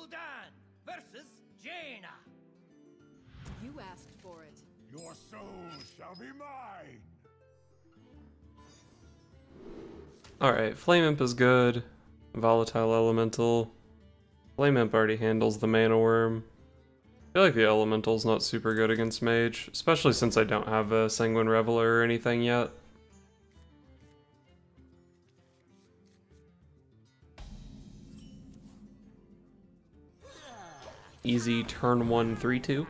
Gul'dan versus Jaina. You asked for it. Your soul shall be mine. Alright, Flame Imp is good. Volatile Elemental. Flame Imp already handles the Mana Worm. I feel like the Elemental's not super good against Mage, especially since I don't have a Sanguine Reveler or anything yet. Easy turn 1 3-2.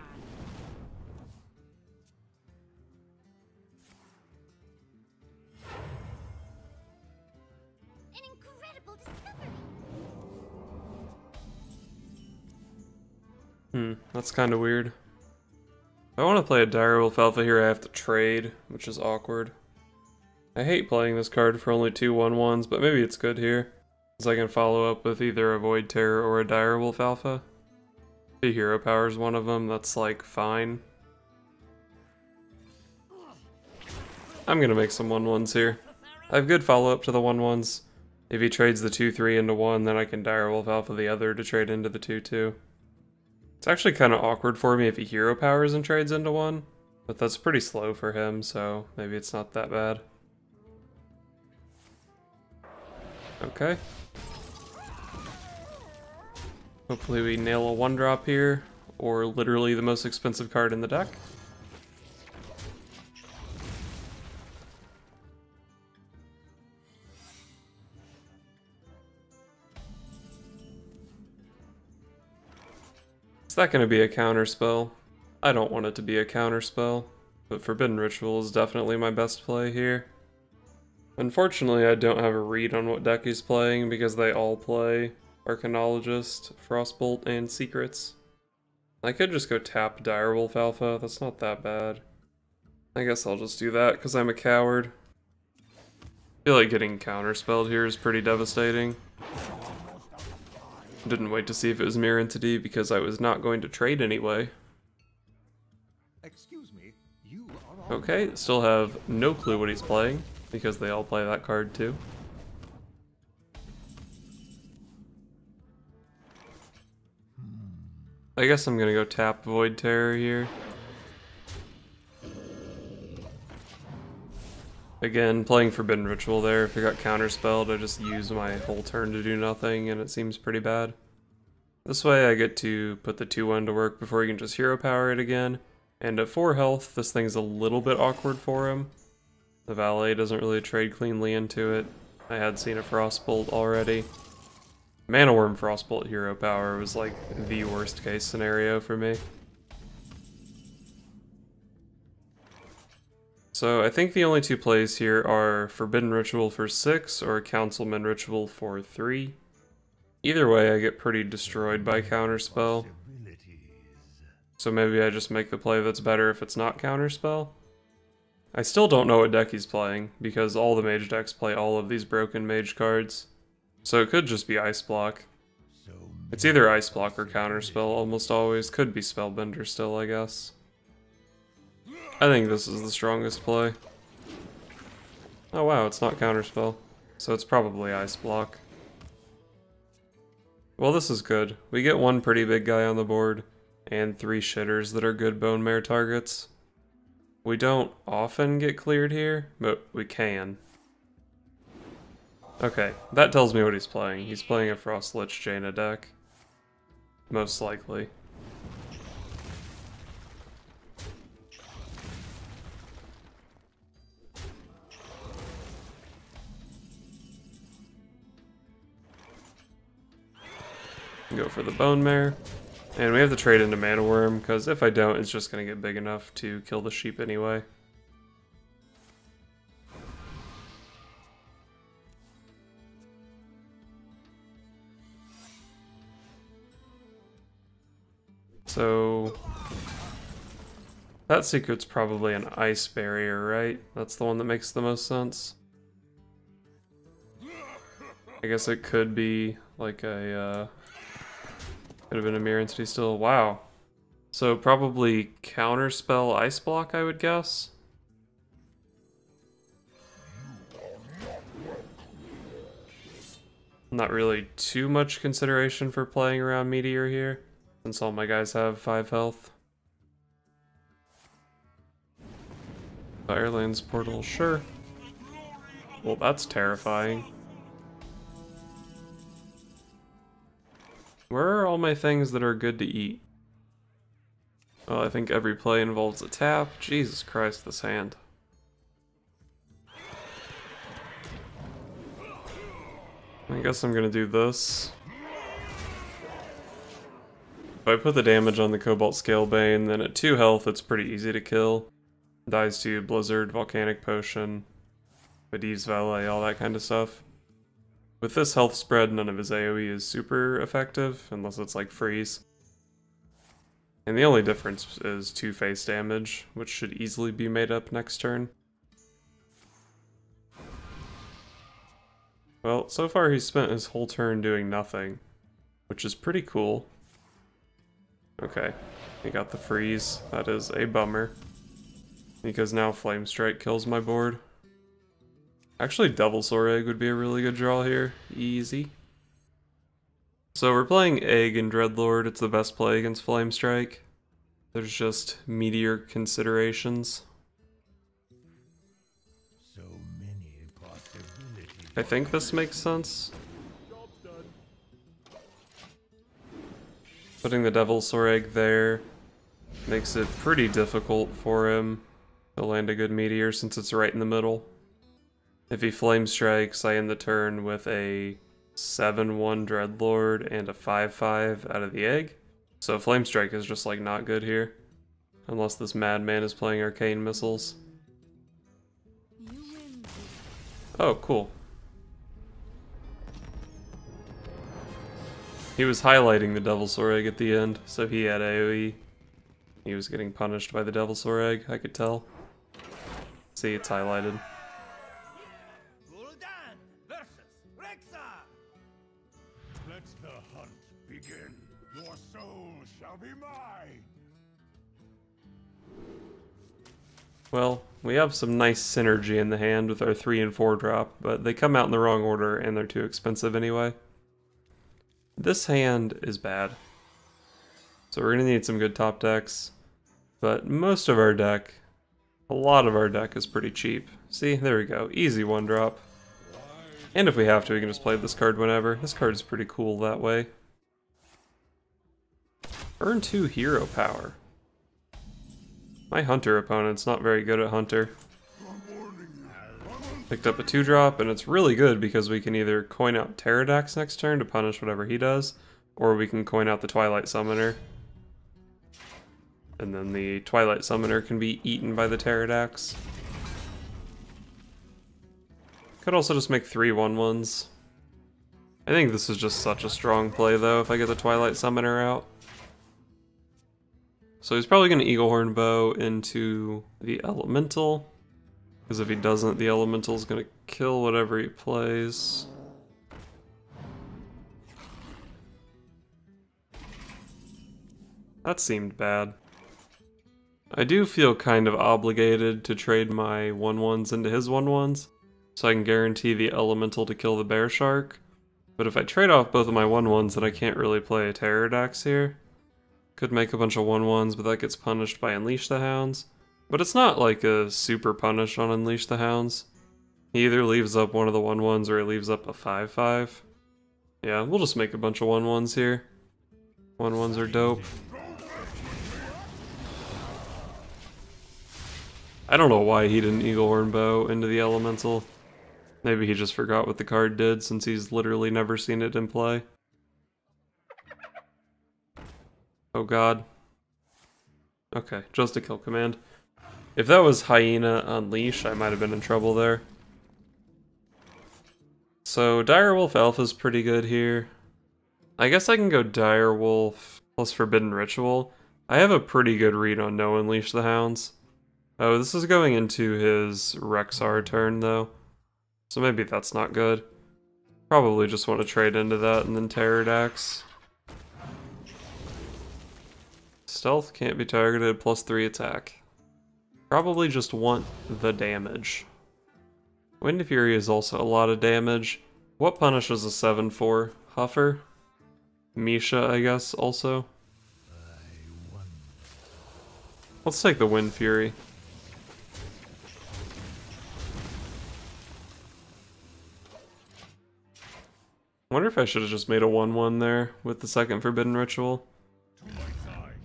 An incredible discovery. That's kind of weird. If I want to play a Direwolf Alpha here, I have to trade, which is awkward. I hate playing this card for only 2 1/1s, but maybe it's good here, because I can follow up with either a Void Terror or a Direwolf Alpha. If he hero powers one of them, that's like fine. I'm gonna make some 1/1s here. I have good follow up to the 1/1s. If he trades the 2-3 into 1, then I can Direwolf Alpha the other to trade into the 2-2. It's actually kind of awkward for me if he hero powers and trades into 1, but that's pretty slow for him, so maybe it's not that bad. Okay. Hopefully we nail a 1-drop here, or literally the most expensive card in the deck. Is that going to be a counterspell? I don't want it to be a counterspell, but Forbidden Ritual is definitely my best play here. Unfortunately, I don't have a read on what deck he's playing because they all play Arcanologist, Frostbolt, and Secrets. I could just go tap Direwolf Alpha, that's not that bad. I guess I'll just do that because I'm a coward. I feel like getting counterspelled here is pretty devastating. Didn't wait to see if it was Mirror Entity because I was not going to trade anyway. Excuse me, you are on. Okay, still have no clue what he's playing because they all play that card too. I guess I'm gonna go tap Void Terror here. Again, playing Forbidden Ritual there. If it got counterspelled, I just use my whole turn to do nothing, and it seems pretty bad. This way I get to put the 2-1 to work before he can just hero power it again. And at 4 health, this thing's a little bit awkward for him. The Valet doesn't really trade cleanly into it. I had seen a Frostbolt already. Mana Worm Frostbolt hero power was like the worst case scenario for me. So I think the only 2 plays here are Forbidden Ritual for 6 or Councilman Ritual for 3. Either way, I get pretty destroyed by Counterspell. So maybe I just make the play that's better if it's not Counterspell. I still don't know what deck he's playing, because all the Mage decks play all of these broken Mage cards. So it could just be Ice Block. It's either Ice Block or Counterspell almost always. Could be Spellbender still, I guess. I think this is the strongest play. Oh wow, it's not Counterspell. So it's probably Ice Block. Well, this is good. We get 1 pretty big guy on the board, and 3 shitters that are good Bone Mare targets. We don't often get cleared here, but we can. Okay, that tells me what he's playing. He's playing a Frost Lich Jaina deck. Most likely. Go for the Bone Mare. And we have to trade into Mana Worm, because if I don't, it's just going to get big enough to kill the sheep anyway. So that secret's probably an Ice Barrier, right? That's the one that makes the most sense. I guess it could be like a could have been a Mirror Entity still. Wow. So probably Counterspell Ice Block, I would guess. Not really too much consideration for playing around Meteor here, since all my guys have 5 health. Firelands portal, sure. Well, that's terrifying. Where are all my things that are good to eat? Well, I think every play involves a tap. Jesus Christ, this hand. I guess I'm gonna do this. If I put the damage on the Cobalt Scalebane, then at 2 health it's pretty easy to kill. Dies to Blizzard, Volcanic Potion, Bedi's Valet, all that kind of stuff. With this health spread, none of his AoE is super effective, unless it's like freeze. And the only difference is 2 face damage, which should easily be made up next turn. Well, so far he's spent his whole turn doing nothing, which is pretty cool. Okay, he got the freeze. That is a bummer, because now Flame Strike kills my board. Actually, Devilsaur Egg would be a really good draw here. Easy. So we're playing Egg and Dreadlord. It's the best play against Flame Strike. There's just Meteor considerations. So many possibilities. I think this makes sense. Putting the Devilsaur Egg there makes it pretty difficult for him to land a good Meteor since it's right in the middle. If he Flame Strikes, I end the turn with a 7-1 Dreadlord and a 5-5 out of the egg. So Flame Strike is just like not good here. Unless this Madman is playing Arcane Missiles. Oh, cool. He was highlighting the Devilsaur Egg at the end, so he had AoE. He was getting punished by the Devilsaur Egg, I could tell. See, it's highlighted. Let the hunt begin. Your soul shall be mine. Well, we have some nice synergy in the hand with our 3 and 4 drop, but they come out in the wrong order and they're too expensive anyway. This hand is bad. So we're going to need some good top decks, but most of our deck, a lot of our deck is pretty cheap. See, there we go, easy 1 drop. And if we have to, we can just play this card whenever. This card is pretty cool that way. Earn 2 hero power. My Hunter opponent's not very good at Hunter. Picked up a 2-drop, and it's really good because we can either coin out Pterrordaxes next turn to punish whatever he does, or we can coin out the Twilight Summoner. And then the Twilight Summoner can be eaten by the Pterrordaxes. Could also just make 3 1/1s. I think this is just such a strong play though if I get the Twilight Summoner out. So he's probably going to Eaglehorn Bow into the Elemental. Because if he doesn't, the Elemental is going to kill whatever he plays. That seemed bad. I do feel kind of obligated to trade my 1/1s into his 1/1s, so I can guarantee the Elemental to kill the Bear Shark. But if I trade off both of my 1/1s, then I can't really play a Pterrordaxes here. Could make a bunch of 1/1s, but that gets punished by Unleash the Hounds. But it's not like a super punish on Unleash the Hounds. He either leaves up one of the 1/1s or he leaves up a 5/5. Yeah, we'll just make a bunch of 1/1s here. 1/1s are dope. I don't know why he didn't Eaglehorn Bow into the Elemental. Maybe he just forgot what the card did since he's literally never seen it in play. Oh god. Okay, just a kill command. If that was Hyena Unleash, I might have been in trouble there. So Direwolf Alpha is pretty good here. I guess I can go Direwolf plus Forbidden Ritual. I have a pretty good read on no Unleash the Hounds. Oh, this is going into his Rexar turn though. So maybe that's not good. Probably just want to trade into that and then Pterrordaxes. Stealth can't be targeted, +3 attack. Probably just want the damage. Wind Fury is also a lot of damage, What punishes a 7/4? Huffer? Misha, I guess, also. Let's take the Wind Fury. I wonder if I should have just made a 1/1 there with the second Forbidden Ritual.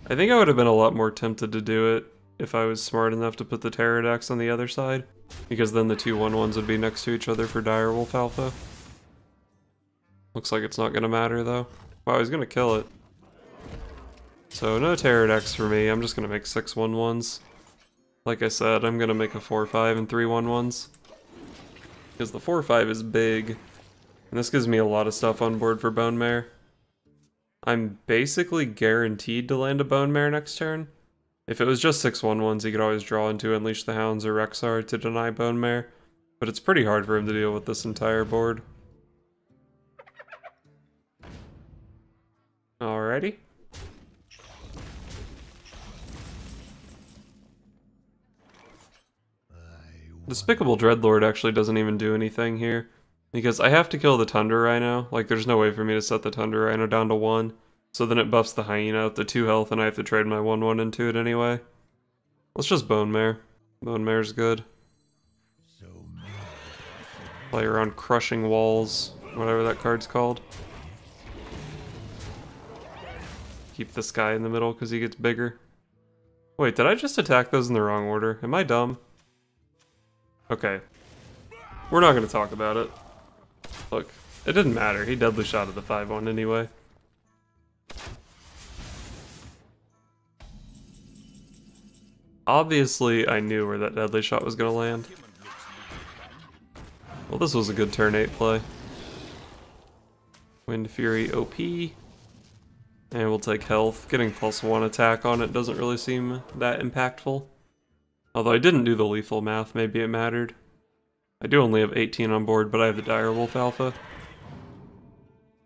I think I would have been a lot more tempted to do it if I was smart enough to put the Pterrordaxes on the other side, because then the two 1/1s would be next to each other for Direwolf Alpha. Looks like it's not going to matter though. Wow, he's going to kill it. So no Pterrordaxes for me, I'm just going to make 6 1/1s. Like I said, I'm going to make a 4/5 and 3 1/1s. Because the 4/5 is big, and this gives me a lot of stuff on board for Bone Mare. I'm basically guaranteed to land a Bone Mare next turn. If it was just 6 1/1s, he could always draw into Unleash the Hounds or Rexar to deny Bone Mare, but it's pretty hard for him to deal with this entire board. Alrighty. Despicable Dreadlord actually doesn't even do anything here, because I have to kill the Tundra Rhino. Like, there's no way for me to set the Tundra Rhino down to 1, so then it buffs the Hyena up to 2 health, and I have to trade my 1/1 into it anyway. Let's just Bone Mare. Bone Mare's good. Play around Crushing Walls, whatever that card's called. Keep this guy in the middle because he gets bigger. Wait, did I just attack those in the wrong order? Am I dumb? Okay. We're not going to talk about it. Look, it didn't matter. He deadly shot at the 5/1 anyway. Obviously, I knew where that deadly shot was going to land. Well, this was a good turn 8 play. Wind Fury OP. And we'll take health. Getting +1 attack on it doesn't really seem that impactful. Although I didn't do the lethal math, maybe it mattered. I do only have 18 on board, but I have the Direwolf Alpha.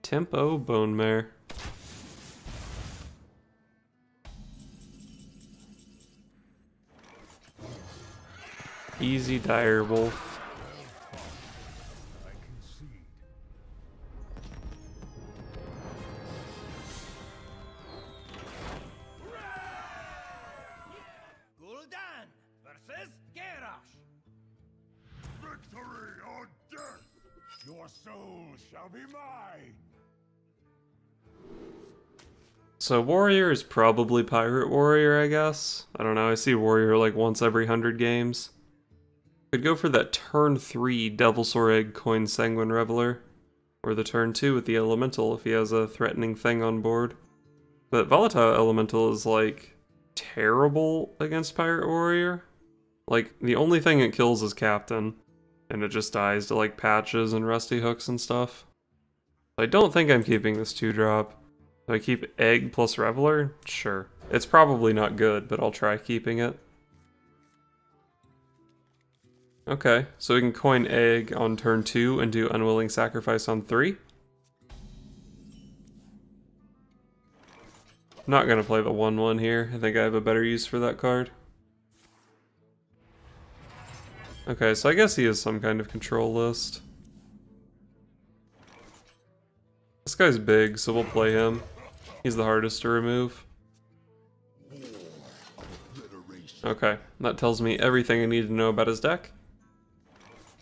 Tempo Bone Mare. Easy Direwolf. Victory or death! Your soul shall be mine! So Warrior is probably Pirate Warrior, I guess. I don't know, I see Warrior like once every 100 games. Could go for that turn 3 Devilsaur Egg coin Sanguine Reveler. Or the turn 2 with the Elemental if he has a threatening thing on board. But Volatile Elemental is like terrible against Pirate Warrior. Like, the only thing it kills is Captain. And it just dies to like patches and rusty hooks and stuff. I don't think I'm keeping this 2-drop. Do I keep Egg plus Reveler? Sure. It's probably not good, but I'll try keeping it. Okay, so we can coin Egg on turn 2 and do Unwilling Sacrifice on 3. Not gonna play the 1/1 here. I think I have a better use for that card. Okay, so I guess he has some kind of control list. This guy's big, so we'll play him. He's the hardest to remove. Okay, that tells me everything I need to know about his deck.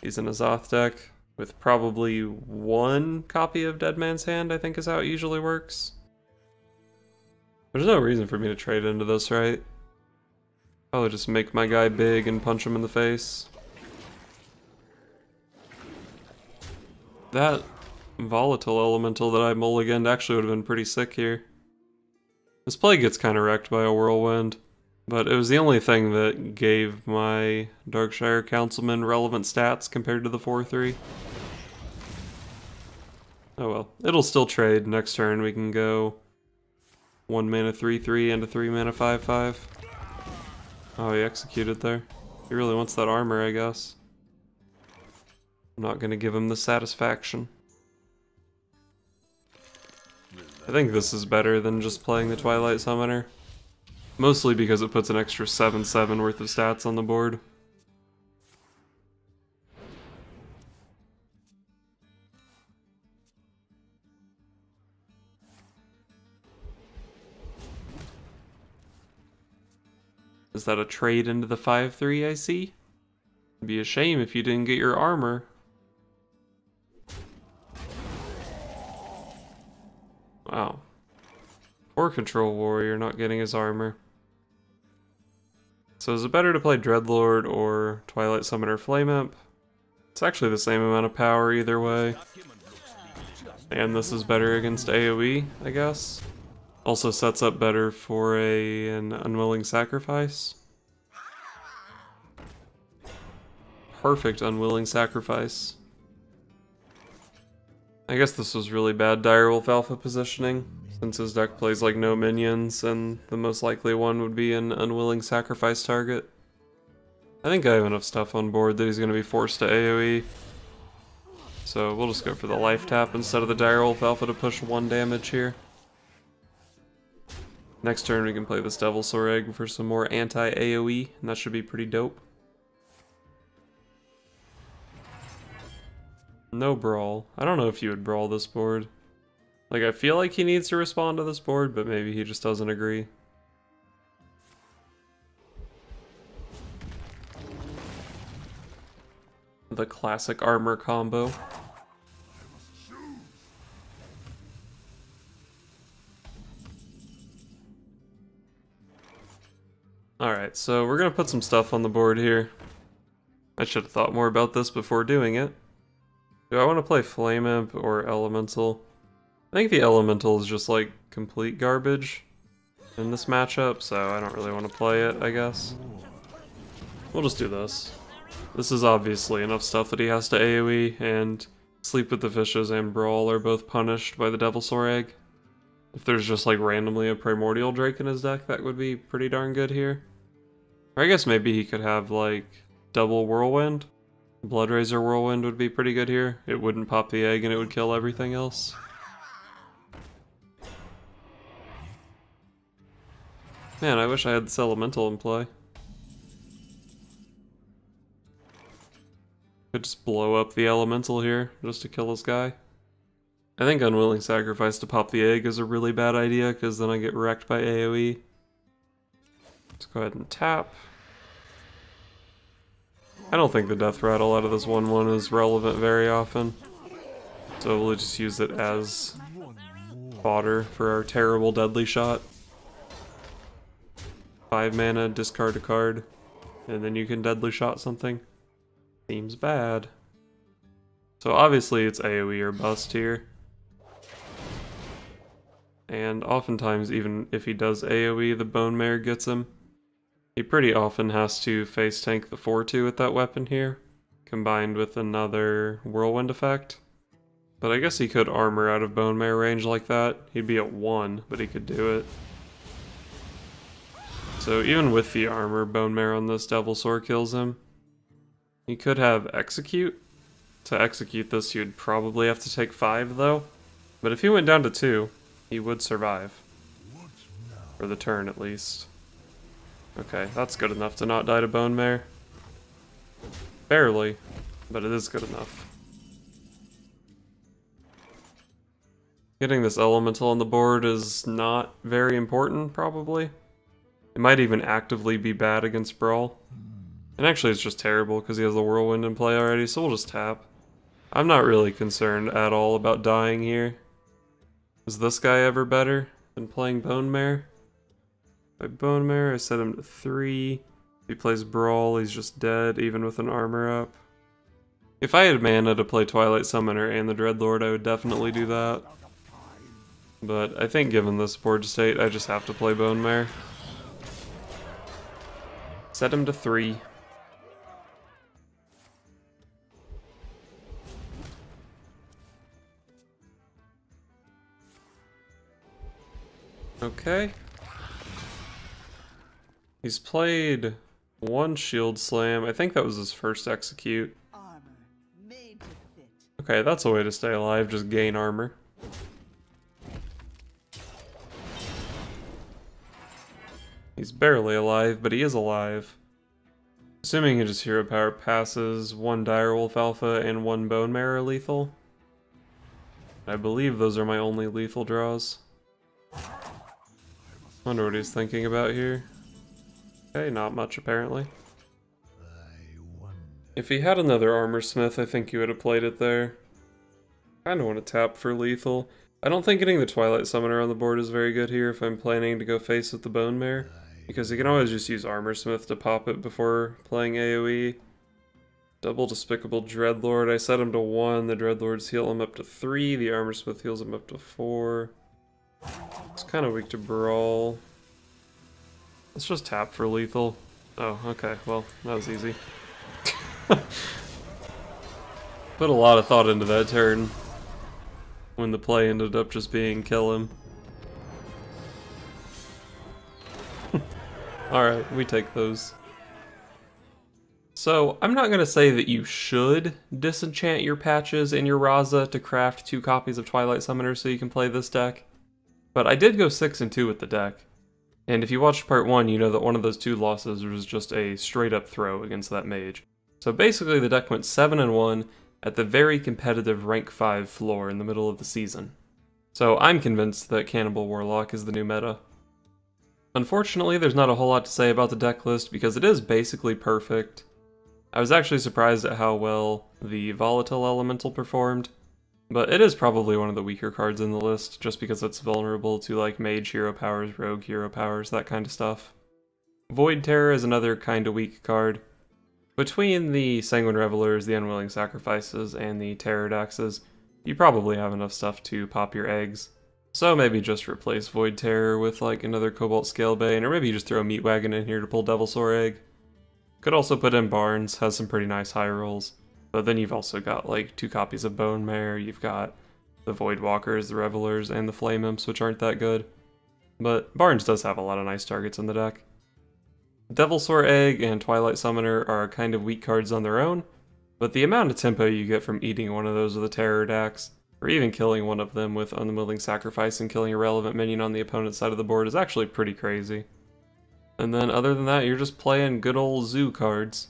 He's in a Zoth deck with probably 1 copy of Dead Man's Hand, I think is how it usually works. There's no reason for me to trade into this, right? Probably just make my guy big and punch him in the face. That Volatile Elemental that I mulliganed actually would have been pretty sick here. This play gets kind of wrecked by a Whirlwind, but it was the only thing that gave my Darkshire Councilman relevant stats compared to the 4/3. Oh well, it'll still trade. Next turn we can go 1 mana 3/3 and a 3 mana 5/5. Oh, he executed there. He really wants that armor, I guess. I'm not gonna give him the satisfaction. I think this is better than just playing the Twilight Summoner. Mostly because it puts an extra 7/7 worth of stats on the board. Is that a trade into the 5/3 I see? It'd be a shame if you didn't get your armor. Wow. Poor Control Warrior not getting his armor. So is it better to play Dreadlord or Twilight Summoner Flame Imp? It's actually the same amount of power either way. And this is better against AoE, I guess. Also sets up better for an Unwilling Sacrifice. Perfect Unwilling Sacrifice. I guess this was really bad Direwolf Alpha positioning, since his deck plays like no minions, and the most likely one would be an Unwilling Sacrifice target. I think I have enough stuff on board that he's going to be forced to AoE. So we'll just go for the life tap instead of the Direwolf Alpha to push 1 damage here. Next turn we can play this Devilsaur Egg for some more anti-AoE, and that should be pretty dope. No Brawl. I don't know if you would Brawl this board. Like, I feel like he needs to respond to this board, but maybe he just doesn't agree. The classic armor combo. Alright, so we're gonna put some stuff on the board here. I should have thought more about this before doing it. Do I want to play Flame Imp or Elemental? I think the Elemental is just like complete garbage in this matchup, so I don't really want to play it, I guess. We'll just do this. This is obviously enough stuff that he has to AoE, and Sleep with the Fishes and Brawl are both punished by the Devilsaur Egg. If there's just like randomly a Primordial Drake in his deck, that would be pretty darn good here. Or I guess maybe he could have like double Whirlwind. Bloodrazor Whirlwind would be pretty good here. It wouldn't pop the egg and it would kill everything else. Man, I wish I had this Elemental in play. Could just blow up the Elemental here, just to kill this guy. I think Unwilling Sacrifice to pop the egg is a really bad idea, because then I get wrecked by AoE. Let's go ahead and tap. I don't think the Death Rattle out of this 1/1 is relevant very often. So we'll just use it as fodder for our terrible Deadly Shot. 5 mana, discard a card, and then you can Deadly Shot something. Seems bad. So obviously it's AoE or bust here. And oftentimes, even if he does AoE, the Bone Mare gets him. He pretty often has to face tank the 4/2 with that weapon here, combined with another Whirlwind effect. But I guess he could armor out of Bone Mare range like that. He'd be at 1, but he could do it. So even with the armor, Bone Mare on this Devilsaur kills him. He could have Execute. To execute this, you'd probably have to take 5 though. But if he went down to 2, he would survive. For the turn at least. Okay, that's good enough to not die to Bone Mare. Barely, but it is good enough. Getting this Elemental on the board is not very important, probably. It might even actively be bad against Brawl. And actually it's just terrible because he has the Whirlwind in play already, so we'll just tap. I'm not really concerned at all about dying here. Is this guy ever better than playing Bone Mare? By Bone Mare, I set him to 3. If he plays Brawl, he's just dead, even with an armor up. If I had mana to play Twilight Summoner and the Dreadlord, I would definitely do that. But I think given this board state, I just have to play Bone Mare. Set him to 3. Okay. He's played 1 Shield Slam. I think that was his first execute. Armor made to fit. Okay, that's a way to stay alive, just gain armor. He's barely alive, but he is alive. Assuming his hero power passes, 1 Direwolf Alpha and 1 Bone Mare are lethal. I believe those are my only lethal draws. Wonder what he's thinking about here. Okay, not much apparently. If he had another Armor Smith, I think he would have played it there. Kinda want to tap for lethal. I don't think getting the Twilight Summoner on the board is very good here if I'm planning to go face with the Bone Mare, because you can always just use Armor Smith to pop it before playing AoE. Double Despicable Dreadlord, I set him to 1, the Dreadlords heal him up to 3, the Armor Smith heals him up to 4. It's kind of weak to Brawl. Let's just tap for lethal. Oh, okay, well, that was easy. Put a lot of thought into that turn, when the play ended up just being kill him. Alright, we take those. So, I'm not going to say that you should disenchant your patches and your Raza to craft 2 copies of Twilight Summoner so you can play this deck, but I did go 6-2 with the deck. And if you watched part 1, you know that one of those 2 losses was just a straight up throw against that mage. So basically the deck went 7-1 at the very competitive rank 5 floor in the middle of the season. So I'm convinced that Cannibal Warlock is the new meta. Unfortunately, there's not a whole lot to say about the deck list because it is basically perfect. I was actually surprised at how well the Volatile Elemental performed, but it is probably one of the weaker cards in the list just because it's vulnerable to like Mage hero powers, Rogue hero powers, that kind of stuff. Void Terror is another kinda weak card. Between the Sanguine Revelers, the Unwilling Sacrifices, and the Pterrordaxes, you probably have enough stuff to pop your eggs. So maybe just replace Void Terror with like another Cobalt Scalebane, or maybe just throw a Meat Wagon in here to pull Devilsaur Egg. Could also put in Barnes, has some pretty nice high rolls. But then you've also got like 2 copies of Bone Mare, you've got the Void Walkers, the Revelers, and the Flame Imps, which aren't that good. But Barnes does have a lot of nice targets in the deck. Devilsaur Egg and Twilight Summoner are kind of weak cards on their own, but the amount of tempo you get from eating one of those with a Pterrordax, or even killing one of them with Unwilling Sacrifice and killing a relevant minion on the opponent's side of the board is actually pretty crazy. And then other than that, you're just playing good old zoo cards.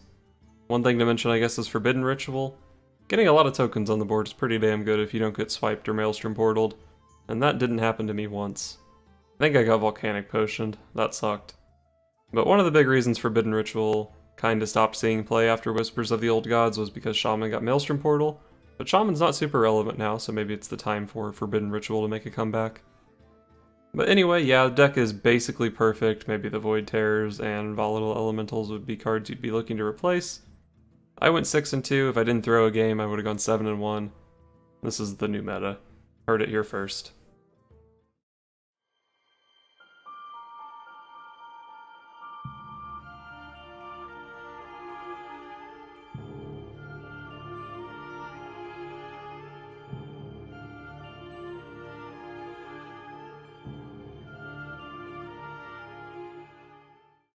One thing to mention, I guess, is Forbidden Ritual. Getting a lot of tokens on the board is pretty damn good if you don't get swiped or Maelstrom portaled, and that didn't happen to me once. I think I got Volcanic Potioned, that sucked. But one of the big reasons Forbidden Ritual kinda stopped seeing play after Whispers of the Old Gods was because Shaman got Maelstrom Portal, but Shaman's not super relevant now, so maybe it's the time for Forbidden Ritual to make a comeback. But anyway, yeah, the deck is basically perfect. Maybe the Void Terrors and Volatile Elementals would be cards you'd be looking to replace. I went 6-2. If I didn't throw a game, I would have gone 7-1. This is the new meta. Heard it here first.